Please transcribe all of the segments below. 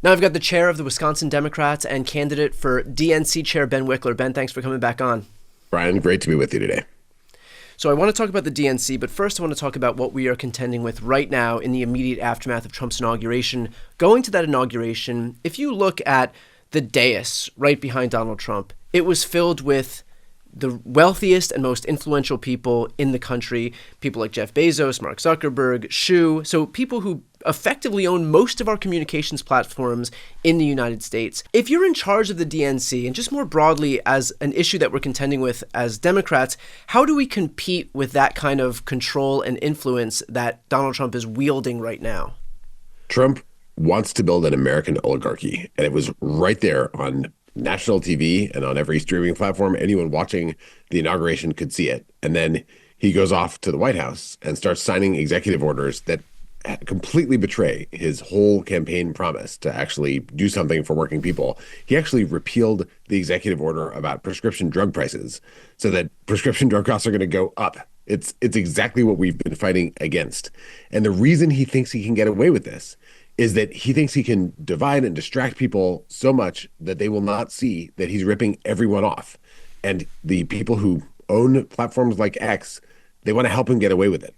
Now I've got the chair of the Wisconsin Democrats and candidate for DNC chair, Ben Wikler. Ben, thanks for coming back on. Brian, great to be with you today. So I want to talk about the DNC, but first I want to talk about what we are contending with right now in the immediate aftermath of Trump's inauguration. Going to that inauguration, if you look at the dais right behind Donald Trump, it was filled with the wealthiest and most influential people in the country, people like Jeff Bezos, Mark Zuckerberg, Xu, so people who effectively own most of our communications platforms in the United States. If you're in charge of the DNC, and just more broadly as an issue that we're contending with as Democrats, how do we compete with that kind of control and influence that Donald Trump is wielding right now? Trump wants to build an American oligarchy, and it was right there on national TV and on every streaming platform. Anyone watching the inauguration could see it. And then he goes off to the White House and starts signing executive orders that completely betray his whole campaign promise to actually do something for working people. He actually repealed the executive order about prescription drug prices so that prescription drug costs are going to go up. It's exactly what we've been fighting against. And the reason he thinks he can get away with this is that he thinks he can divide and distract people so much that they will not see that he's ripping everyone off. And the people who own platforms like X, they want to help him get away with it.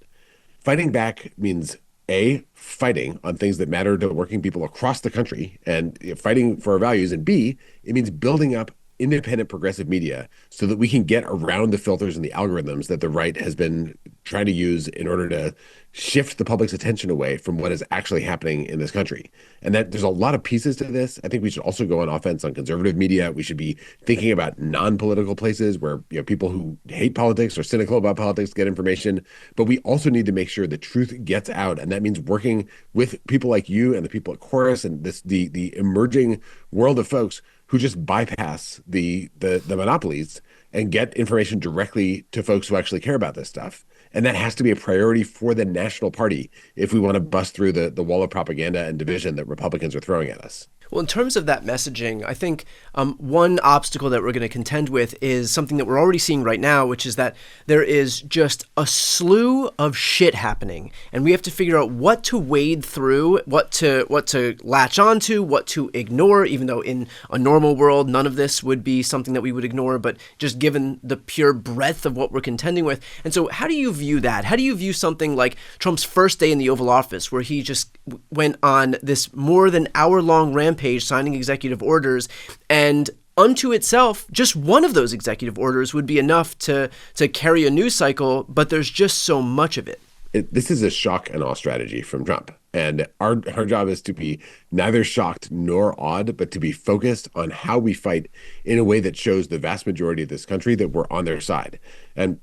Fighting back means A, fighting on things that matter to working people across the country and fighting for our values. And B, it means building up independent progressive media so that we can get around the filters and the algorithms that the right has been trying to use in order to shift the public's attention away from what is actually happening in this country. And that there's a lot of pieces to this. I think we should also go on offense on conservative media. We should be thinking about non-political places where people who hate politics or cynical about politics get information. But we also need to make sure the truth gets out. And that means working with people like you and the people at Chorus and the emerging world of folks who just bypass the monopolies and get information directly to folks who actually care about this stuff. And that has to be a priority for the national party if we want to bust through the wall of propaganda and division that Republicans are throwing at us. Well, in terms of that messaging, I think one obstacle that we're going to contend with is something that we're already seeing right now, which is that there is just a slew of shit happening, and we have to figure out what to wade through, what to latch onto, what to ignore, even though in a normal world, none of this would be something that we would ignore, but just given the pure breadth of what we're contending with. And so how do you view that? How do you view something like Trump's first day in the Oval Office, where he just went on this more than hour-long rampage signing executive orders, and unto itself, just one of those executive orders would be enough to carry a news cycle, but there's just so much of it. This is a shock and awe strategy from Trump. And our job is to be neither shocked nor awed, but to be focused on how we fight in a way that shows the vast majority of this country that we're on their side. And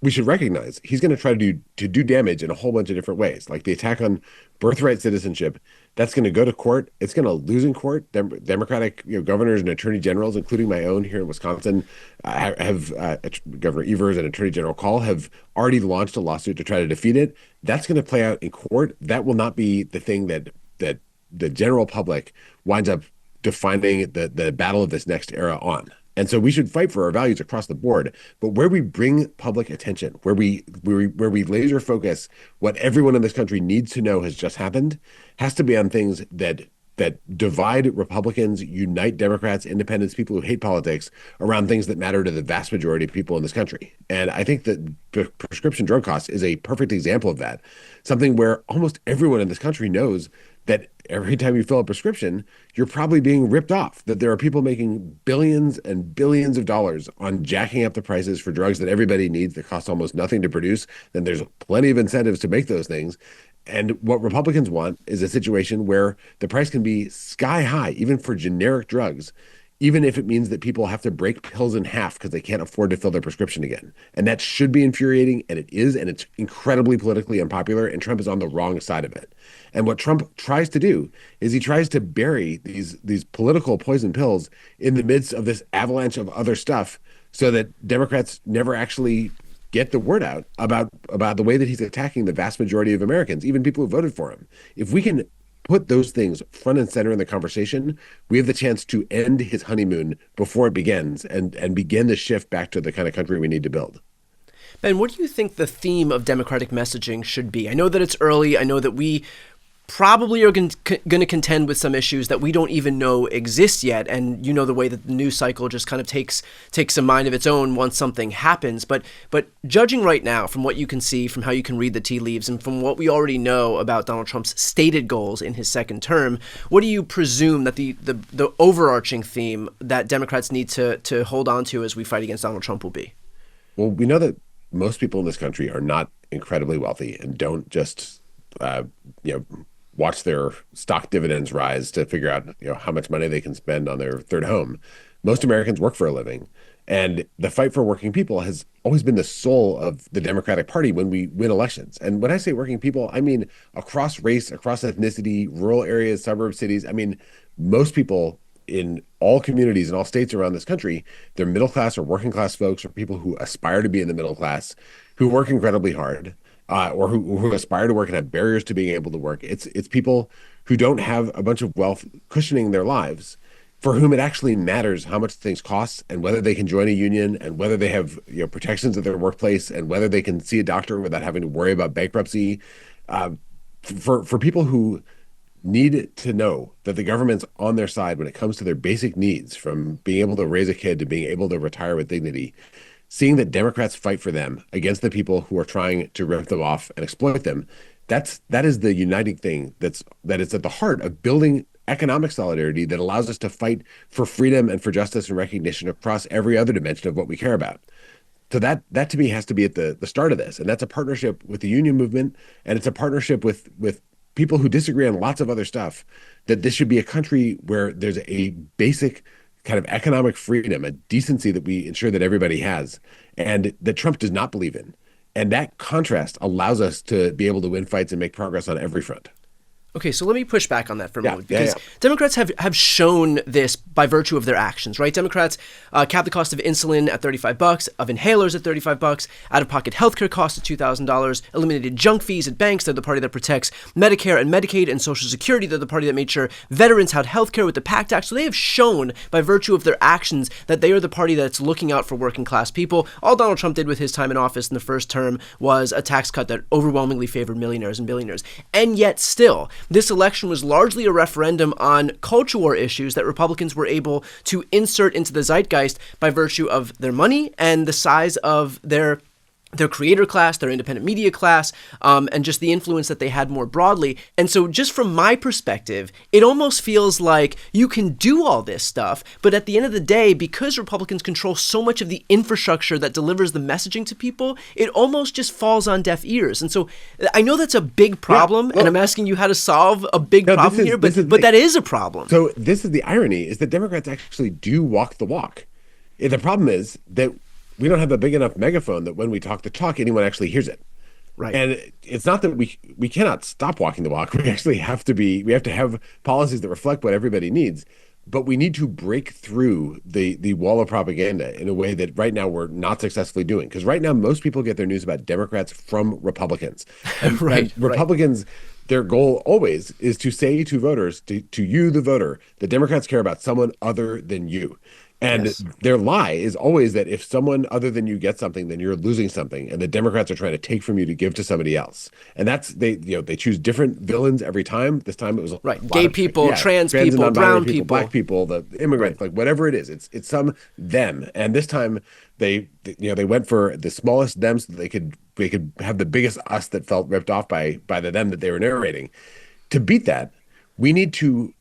we should recognize he's going to try to do damage in a whole bunch of different ways, like the attack on birthright citizenship. That's going to go to court. It's going to lose in court. Democratic governors and attorney generals, including my own here in Wisconsin, Governor Evers and Attorney General Call have already launched a lawsuit to try to defeat it. That's going to play out in court. That will not be the thing that the general public winds up defining the battle of this next era on. And so we should fight for our values across the board. But where we bring public attention, where we laser focus what everyone in this country needs to know has just happened, has to be on things that divide Republicans, unite Democrats, independents, people who hate politics around things that matter to the vast majority of people in this country. And I think that prescription drug costs is a perfect example of that. Something where almost everyone in this country knows that every time you fill a prescription, you're probably being ripped off, that there are people making billions and billions of dollars on jacking up the prices for drugs that everybody needs that cost almost nothing to produce. Then there's plenty of incentives to make those things. And what Republicans want is a situation where the price can be sky high, even for generic drugs, even if it means that people have to break pills in half because they can't afford to fill their prescription again. And that should be infuriating, and it is, and it's incredibly politically unpopular, and Trump is on the wrong side of it. And what Trump tries to do is he tries to bury these political poison pills in the midst of this avalanche of other stuff so that Democrats never actually get the word out about the way that he's attacking the vast majority of Americans, even people who voted for him. If we can put those things front and center in the conversation, we have the chance to end his honeymoon before it begins and begin the shift back to the kind of country we need to build. Ben, what do you think the theme of Democratic messaging should be? I know that it's early. I know that we probably are going to contend with some issues that we don't even know exist yet. And you know the way that the news cycle just kind of takes a mind of its own once something happens. But judging right now from what you can see, from how you can read the tea leaves, and from what we already know about Donald Trump's stated goals in his second term, what do you presume that the overarching theme that Democrats need to hold on to as we fight against Donald Trump will be? Well, we know that most people in this country are not incredibly wealthy and don't just watch their stock dividends rise to figure out how much money they can spend on their third home. Most Americans work for a living, and the fight for working people has always been the soul of the Democratic Party when we win elections. And when I say working people, I mean across race, across ethnicity, rural areas, suburb cities. I mean, most people in all communities in all states around this country, they're middle class or working class folks or people who aspire to be in the middle class, who work incredibly hard, or who aspire to work and have barriers to being able to work. It's people who don't have a bunch of wealth cushioning their lives, for whom it actually matters how much things cost and whether they can join a union and whether they have protections at their workplace and whether they can see a doctor without having to worry about bankruptcy. For people who need to know that the government's on their side when it comes to their basic needs, from being able to raise a kid to being able to retire with dignity. Seeing that Democrats fight for them against the people who are trying to rip them off and exploit them, that is the uniting thing that is at the heart of building economic solidarity that allows us to fight for freedom and for justice and recognition across every other dimension of what we care about. So that to me has to be at the start of this, and that's a partnership with the union movement, and it's a partnership with people who disagree on lots of other stuff. That this should be a country where there's a basic kind of economic freedom, a decency that we ensure that everybody has, and that Trump does not believe in. And that contrast allows us to be able to win fights and make progress on every front. Okay, so let me push back on that for a moment, because Democrats have shown this by virtue of their actions, right? Democrats cap the cost of insulin at $35, of inhalers at $35, out-of-pocket healthcare costs at $2,000, eliminated junk fees at banks. They're the party that protects Medicare and Medicaid and Social Security. They're the party that made sure veterans had healthcare with the PACT Act. So they have shown by virtue of their actions that they are the party that's looking out for working class people. All Donald Trump did with his time in office in the first term was a tax cut that overwhelmingly favored millionaires and billionaires. And yet still, this election was largely a referendum on culture war issues that Republicans were able to insert into the zeitgeist by virtue of their money and the size of their creator class, their independent media class, and just the influence that they had more broadly. And so just from my perspective, it almost feels like you can do all this stuff, but at the end of the day, because Republicans control so much of the infrastructure that delivers the messaging to people, it almost just falls on deaf ears. And so I know that's a big problem, and I'm asking you how to solve a big problem here, but that is a problem. So this is the irony, is that Democrats actually do walk the walk. The problem is that we don't have a big enough megaphone that when we talk the talk, anyone actually hears it. Right. And it's not that we cannot stop walking the walk. We actually have to have policies that reflect what everybody needs. But we need to break through the wall of propaganda in a way that right now we're not successfully doing. Because right now, most people get their news about Democrats from Republicans. And, right. And Republicans, their goal always is to say to voters, to you, the voter, that Democrats care about someone other than you. And their lie is always that if someone other than you gets something, then you're losing something, and the Democrats are trying to take from you to give to somebody else. And that's they choose different villains every time. This time it was gay people, trans people, brown people, black people, the immigrants, like whatever it is. It's some them. And this time they went for the smallest them so that they could have the biggest us that felt ripped off by the them that they were narrating. To beat that, we need to.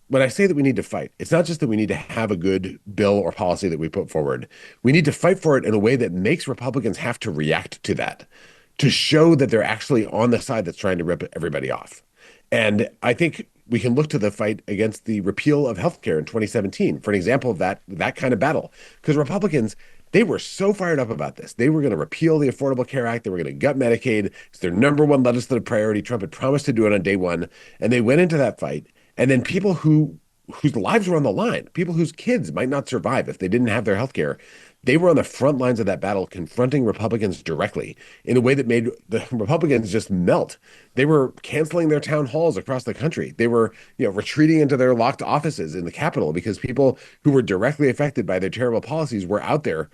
When I say that we need to fight, it's not just that we need to have a good bill or policy that we put forward. We need to fight for it in a way that makes Republicans have to react to that, to show that they're actually on the side that's trying to rip everybody off. And I think we can look to the fight against the repeal of healthcare in 2017 for an example of that kind of battle. Because Republicans, they were so fired up about this. They were going to repeal the Affordable Care Act. They were going to gut Medicaid. It's their number one legislative priority. Trump had promised to do it on day one. And they went into that fight. And then people who whose lives were on the line, people whose kids might not survive if they didn't have their health care. They were on the front lines of that battle, confronting Republicans directly in a way that made the Republicans just melt. They were canceling their town halls across the country. They were, retreating into their locked offices in the Capitol because people who were directly affected by their terrible policies were out there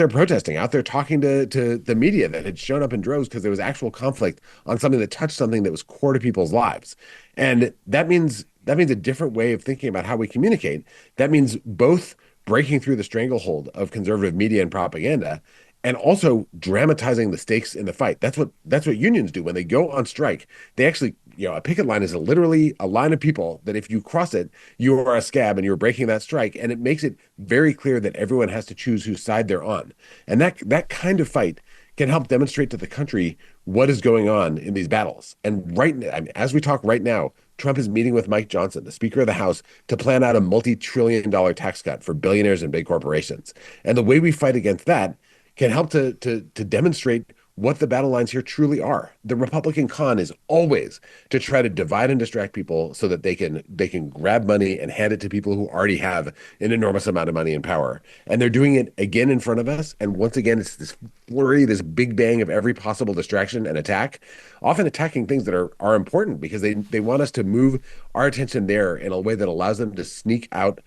protesting, out there talking to the media that had shown up in droves because there was actual conflict on something that touched something that was core to people's lives. And that means a different way of thinking about how we communicate. That means both breaking through the stranglehold of conservative media and propaganda, and also dramatizing the stakes in the fight. That's what unions do when they go on strike. They actually, a picket line is literally a line of people that if you cross it, you are a scab and you're breaking that strike. And it makes it very clear that everyone has to choose whose side they're on. And that kind of fight can help demonstrate to the country what is going on in these battles. And right now, as we talk right now, Trump is meeting with Mike Johnson, the Speaker of the House, to plan out a multi-trillion-dollar tax cut for billionaires and big corporations. And the way we fight against that can help to demonstrate what the battle lines here truly are. The Republican con is always to try to divide and distract people so that they can grab money and hand it to people who already have an enormous amount of money and power. And they're doing it again in front of us. And once again, it's this flurry, this big bang of every possible distraction and attack, often attacking things that are important because they want us to move our attention there in a way that allows them to sneak out,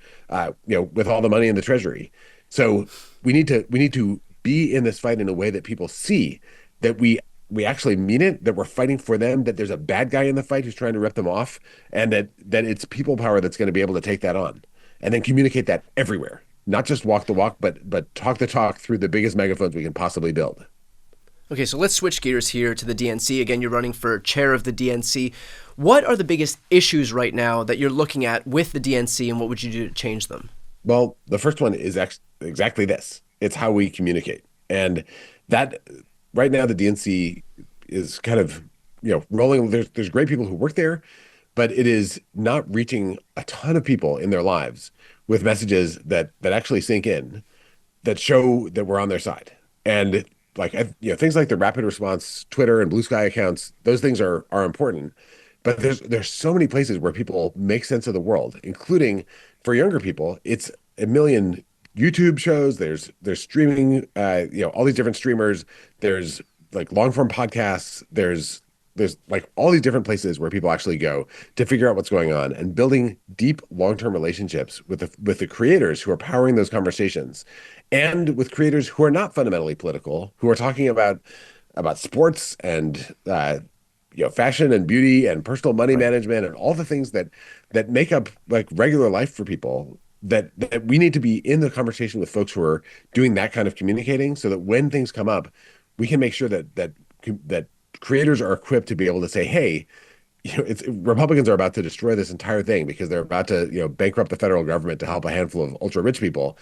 with all the money in the treasury. So we need to be in this fight in a way that people see that we actually mean it, that we're fighting for them, that there's a bad guy in the fight who's trying to rip them off, and that it's people power that's going to be able to take that on. And then communicate that everywhere. Not just walk the walk, but talk the talk through the biggest megaphones we can possibly build. Okay, so let's switch gears here to the DNC. Again, you're running for chair of the DNC. What are the biggest issues right now that you're looking at with the DNC, and what would you do to change them? Well, the first one is exactly this. It's how we communicate. And that right now, the DNC is kind of, rolling. There's great people who work there, but it is not reaching a ton of people in their lives with messages that actually sink in, that show that we're on their side. And things like the rapid response Twitter and Blue Sky accounts, those things are important. But there's so many places where people make sense of the world, including for younger people. It's a million YouTube shows, there's streaming, all these different streamers, there's like long form podcasts, there's like all these different places where people actually go to figure out what's going on, and building deep long-term relationships with the creators who are powering those conversations, and with creators who are not fundamentally political, who are talking about sports and fashion and beauty and personal money management and all the things that make up like regular life for people. That we need to be in the conversation with folks who are doing that kind of communicating, so that when things come up, we can make sure that creators are equipped to be able to say, hey, Republicans are about to destroy this entire thing because they're about to bankrupt the federal government to help a handful of ultra rich people.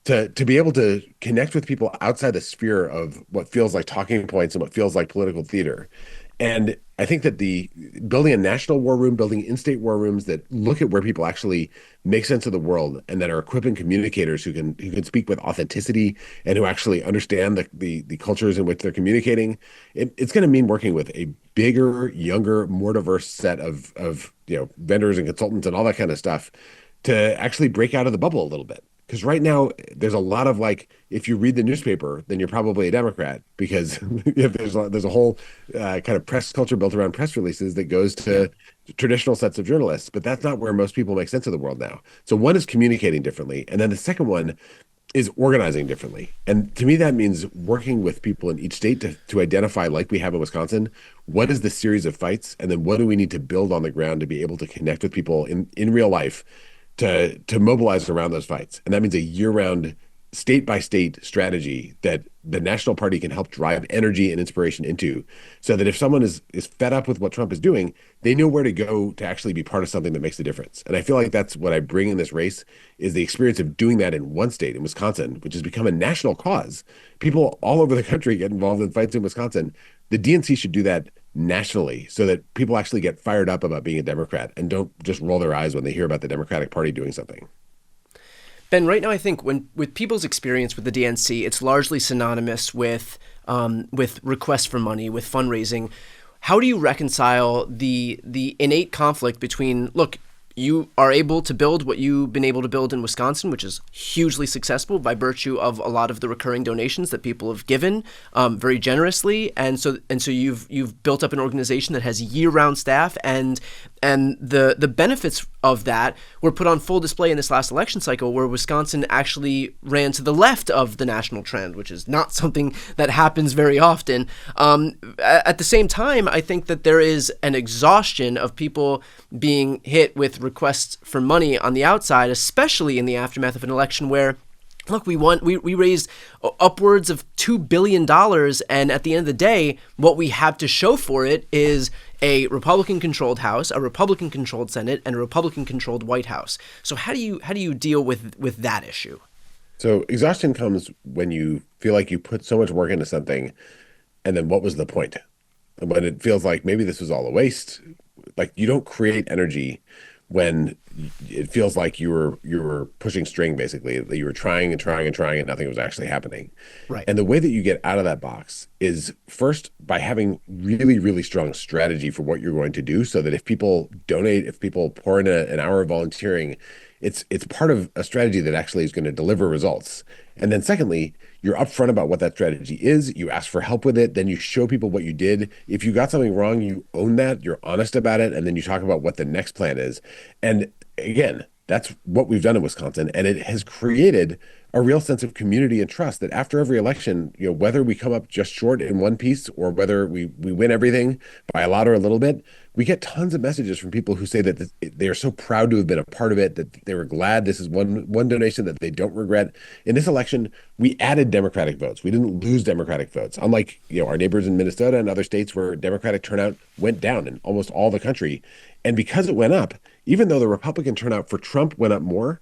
To be able to connect with people outside the sphere of what feels like talking points and what feels like political theater. And I think that building a national war room, building in-state war rooms that look at where people actually make sense of the world, and that are equipping communicators who can speak with authenticity and who actually understand the cultures in which they're communicating. It's going to mean working with a bigger, younger, more diverse set of vendors and consultants and all that kind of stuff to actually break out of the bubble a little bit. Because right now, there's a lot of if you read the newspaper, then you're probably a Democrat, because there's a whole kind of press culture built around press releases that goes to traditional sets of journalists. But that's not where most people make sense of the world now. So one is communicating differently. And then the second one is organizing differently. And to me, that means working with people in each state to identify, like we have in Wisconsin, what is the series of fights? And then what do we need to build on the ground to be able to connect with people in real life to mobilize around those fights. And that means a year-round, state-by-state strategy that the national party can help drive energy and inspiration into, so that if someone is fed up with what Trump is doing, they know where to go to actually be part of something that makes a difference. And I feel like that's what I bring in this race, is the experience of doing that in one state, in Wisconsin, which has become a national cause. People all over the country get involved in fights in Wisconsin. The DNC should do that nationally, so that people actually get fired up about being a Democrat and don't just roll their eyes when they hear about the Democratic Party doing something. Ben, right now I think with people's experience with the DNC, it's largely synonymous with requests for money, with fundraising. How do you reconcile the innate conflict between, look, you are able to build what you've been able to build in Wisconsin, which is hugely successful by virtue of a lot of the recurring donations that people have given very generously, and so you've built up an organization that has year-round staff, and the benefits of that were put on full display in this last election cycle, where Wisconsin actually ran to the left of the national trend, which is not something that happens very often. At the same time, I think that there is an exhaustion of people being hit with requests for money on the outside, especially in the aftermath of an election where, look, we raised upwards of $2 billion, and at the end of the day, what we have to show for it is a Republican-controlled House, a Republican-controlled Senate, and a Republican-controlled White House. So how do you deal with that issue? So exhaustion comes when you feel like you put so much work into something, and then what was the point? And when it feels like maybe this was all a waste, like you don't create energy when it feels like you were pushing string, basically, that you were trying and trying and trying and nothing was actually happening. Right. And the way that you get out of that box is first by having really, really strong strategy for what you're going to do, so that if people donate, if people pour in an hour of volunteering, it's part of a strategy that actually is going to deliver results. And then secondly, you're upfront about what that strategy is. You ask for help with it. Then you show people what you did. If you got something wrong, you own that. You're honest about it. And then you talk about what the next plan is. And again, that's what we've done in Wisconsin. And it has created a real sense of community and trust that after every election, whether we come up just short in one piece or whether we win everything by a lot or a little bit, we get tons of messages from people who say that they are so proud to have been a part of it, that they were glad this is one donation that they don't regret. In this election, we added Democratic votes. We didn't lose Democratic votes, unlike our neighbors in Minnesota and other states where Democratic turnout went down in almost all the country. And because it went up, even though the Republican turnout for Trump went up more,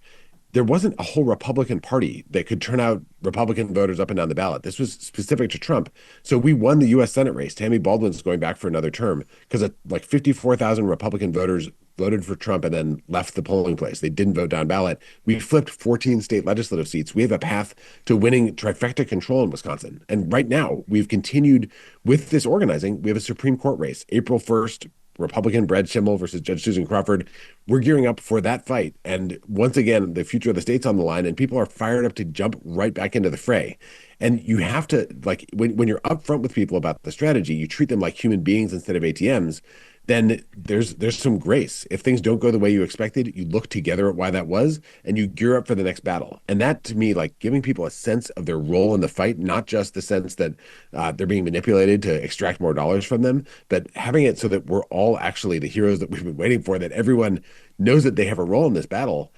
there wasn't a whole Republican Party that could turn out Republican voters up and down the ballot. This was specific to Trump. So we won the U.S. Senate race. Tammy Baldwin's going back for another term because like 54,000 Republican voters voted for Trump and then left the polling place. They didn't vote down ballot. We flipped 14 state legislative seats. We have a path to winning trifecta control in Wisconsin. And right now, we've continued with this organizing. We have a Supreme Court race, April 1st, Republican Brad Schimmel versus Judge Susan Crawford. We're gearing up for that fight. And once again, the future of the state's on the line, and people are fired up to jump right back into the fray. And you have to, like, when you're upfront with people about the strategy, you treat them like human beings instead of ATMs, then there's some grace. If things don't go the way you expected, you look together at why that was, and you gear up for the next battle. And that, to me, like giving people a sense of their role in the fight, not just the sense that they're being manipulated to extract more dollars from them, but having it so that we're all actually the heroes that we've been waiting for, that everyone knows that they have a role in this battle.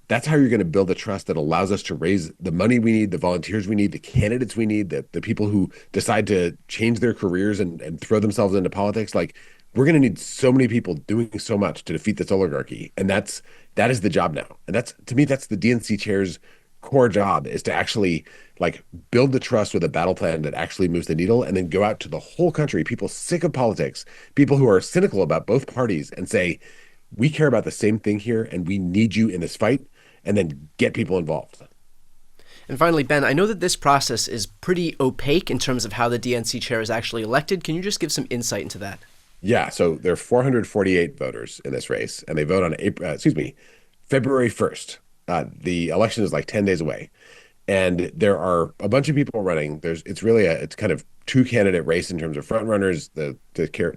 That's how you're going to build a trust that allows us to raise the money we need, the volunteers we need, the candidates we need, the people who decide to change their careers and throw themselves into politics. Like, we're going to need so many people doing so much to defeat this oligarchy. And that is the job now. And that's, to me, that's the DNC chair's core job, is to actually like build the trust with a battle plan that actually moves the needle, and then go out to the whole country, people sick of politics, people who are cynical about both parties, and say, we care about the same thing here and we need you in this fight, and then get people involved. And finally, Ben, I know that this process is pretty opaque in terms of how the DNC chair is actually elected. Can you just give some insight into that? Yeah, so there are 448 voters in this race, and they vote on February 1st. The election is like 10 days away, and there are a bunch of people running. It's kind of two candidate race in terms of front runners, the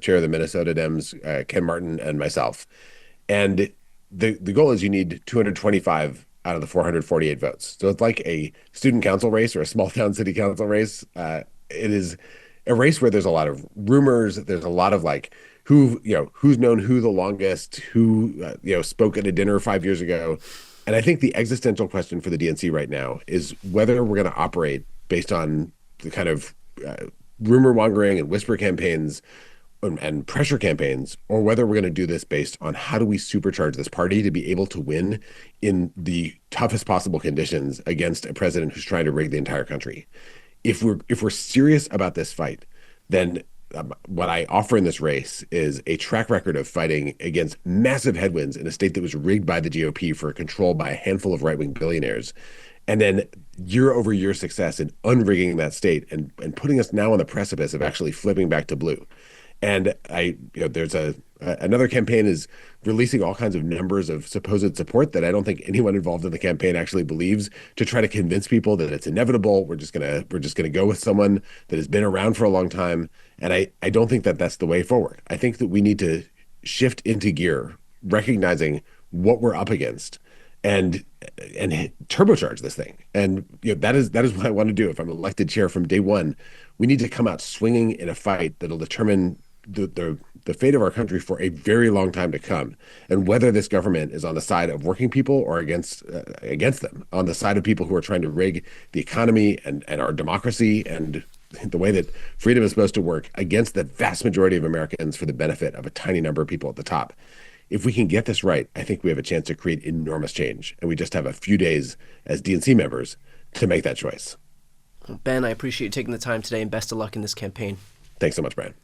chair of the Minnesota Dems, Ken Martin, and myself. And the goal is you need 225 out of the 448 votes. So it's like a student council race or a small town city council race. It is a race where there's a lot of rumors. There's a lot of like who's known who the longest, who spoke at a dinner 5 years ago. And I think the existential question for the DNC right now is whether we're going to operate based on the kind of rumor mongering and whisper campaigns and pressure campaigns, or whether we're going to do this based on how do we supercharge this party to be able to win in the toughest possible conditions against a president who's trying to rig the entire country. If we're serious about this fight, then what I offer in this race is a track record of fighting against massive headwinds in a state that was rigged by the GOP for control by a handful of right-wing billionaires, and then year-over-year success in unrigging that state and putting us now on the precipice of actually flipping back to blue. And there's another campaign is releasing all kinds of numbers of supposed support that I don't think anyone involved in the campaign actually believes, to try to convince people that it's inevitable. We're just gonna go with someone that has been around for a long time. And I don't think that that's the way forward. I think that we need to shift into gear, recognizing what we're up against, and turbocharge this thing. And that is what I want to do. If I'm elected chair from day one, we need to come out swinging in a fight that'll determine the fate of our country for a very long time to come, and whether this government is on the side of working people or against them, on the side of people who are trying to rig the economy and our democracy and the way that freedom is supposed to work, against the vast majority of Americans for the benefit of a tiny number of people at the top. If we can get this right, I think we have a chance to create enormous change, and we just have a few days as DNC members to make that choice. Ben, I appreciate you taking the time today, and best of luck in this campaign. Thanks so much, Brian.